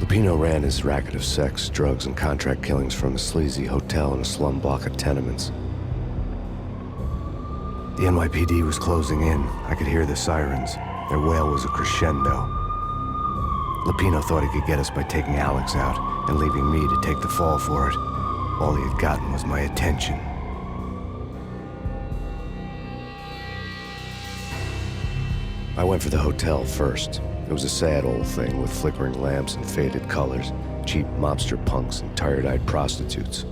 Lupino ran his racket of sex, drugs, and contract killings from a sleazy hotel in a slum block of tenements. The NYPD was closing in. I could hear the sirens. Their wail was a crescendo. Lupino thought he could get us by taking Alex out and leaving me to take the fall for it. All he had gotten was my attention. I went for the hotel first. It was a sad old thing with flickering lamps and faded colors, cheap mobster punks and tired-eyed prostitutes.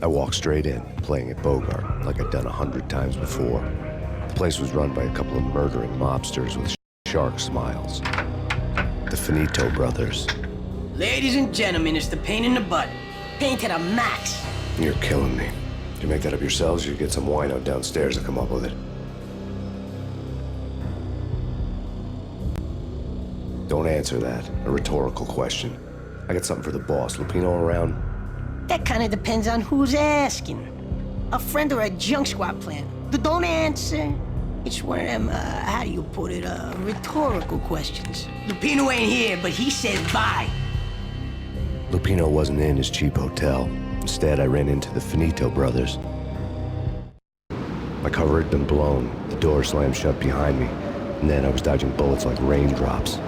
I walked straight in, playing at Bogart, like I'd done 100 times before. The place was run by a couple of murdering mobsters with shark smiles. The Finito brothers. Ladies and gentlemen, it's the Payne Pt.1 Ch.3 to the max. You're killing me. Did you make that up yourselves, or you get some wino downstairs to come up with it? Don't answer that. A rhetorical question. I got something for the boss. Lupino around? That kind of depends on who's asking. A friend or a junk squad plan. Don't answer. It's one of them, how do you put it, rhetorical questions. Lupino ain't here, but he said bye. Lupino wasn't in his cheap hotel. Instead, I ran into the Finito brothers. My cover had been blown. The door slammed shut behind me. And then I was dodging bullets like raindrops.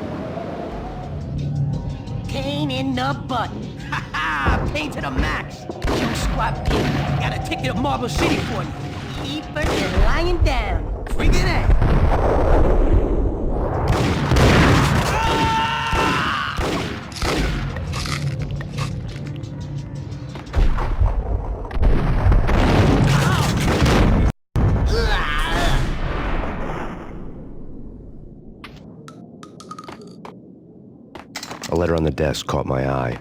Pain in the butt. Ha ha! Pain to the max. Junk squad pin. Got a ticket to Marble City for you. Keeper is lying down. Bring it in. A letter on the desk caught my eye.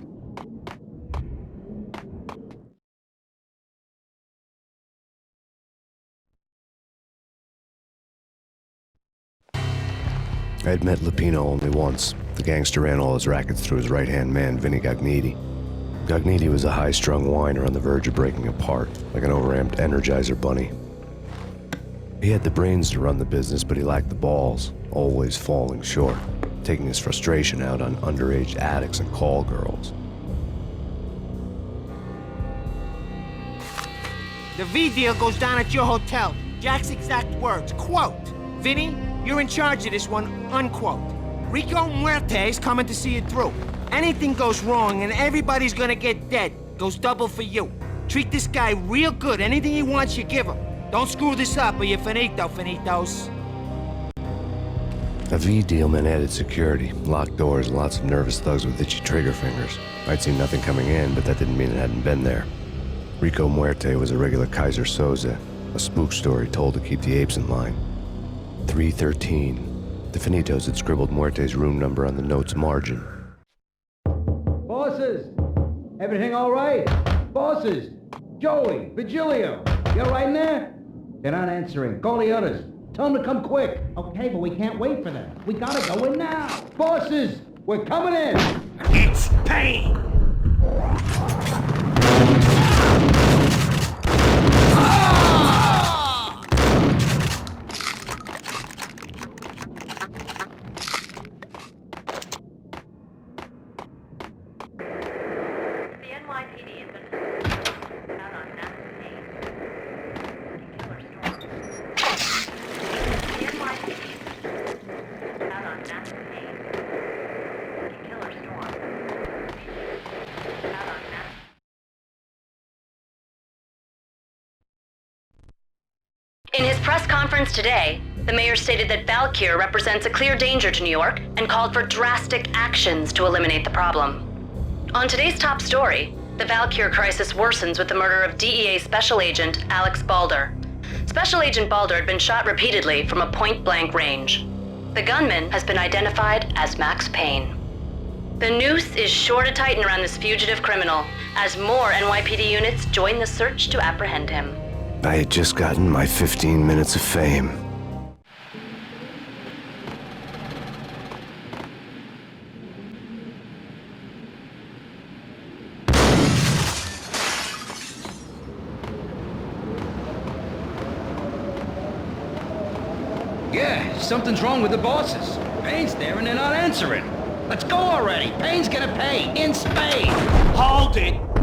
I had met Lupino only once. The gangster ran all his rackets through his right-hand man, Vinny Gagniti. Gagniti was a high-strung whiner on the verge of breaking apart, like an overamped Energizer bunny. He had the brains to run the business, but he lacked the balls, always falling short, taking his frustration out on underage addicts and call girls. The V deal goes down at your hotel. Jack's exact words, quote, "Vinny, you're in charge of this one," unquote. Rico Muerte's coming to see it through. Anything goes wrong and everybody's gonna get dead. Goes double for you. Treat this guy real good. Anything he wants, you give him. Don't screw this up or you're finito, finitos. A V deal meant added security, locked doors, and lots of nervous thugs with itchy trigger fingers. I'd seen nothing coming in, but that didn't mean it hadn't been there. Rico Muerte was a regular Kaiser Soze, a spook story told to keep the apes in line. 313. The Finitos had scribbled Muerte's room number on the note's margin. Bosses! Everything all right? Bosses! Joey, Vigilio, you all right in there? They're not answering. Call the others. Tell them to come quick. Okay, but we can't wait for them. We gotta go in now. Bosses, we're coming in. It's Payne! In his press conference today, the mayor stated that Valkyr represents a clear danger to New York and called for drastic actions to eliminate the problem. On today's top story, the Valkyr crisis worsens with the murder of DEA Special Agent Alex Balder. Special Agent Balder had been shot repeatedly from a point-blank range. The gunman has been identified as Max Payne. The noose is sure to tighten around this fugitive criminal as more NYPD units join the search to apprehend him. I had just gotten my 15 minutes of fame. Yeah, something's wrong with the bosses. Payne's there and they're not answering. Let's go already. Payne's gonna pay in spades. Hold it!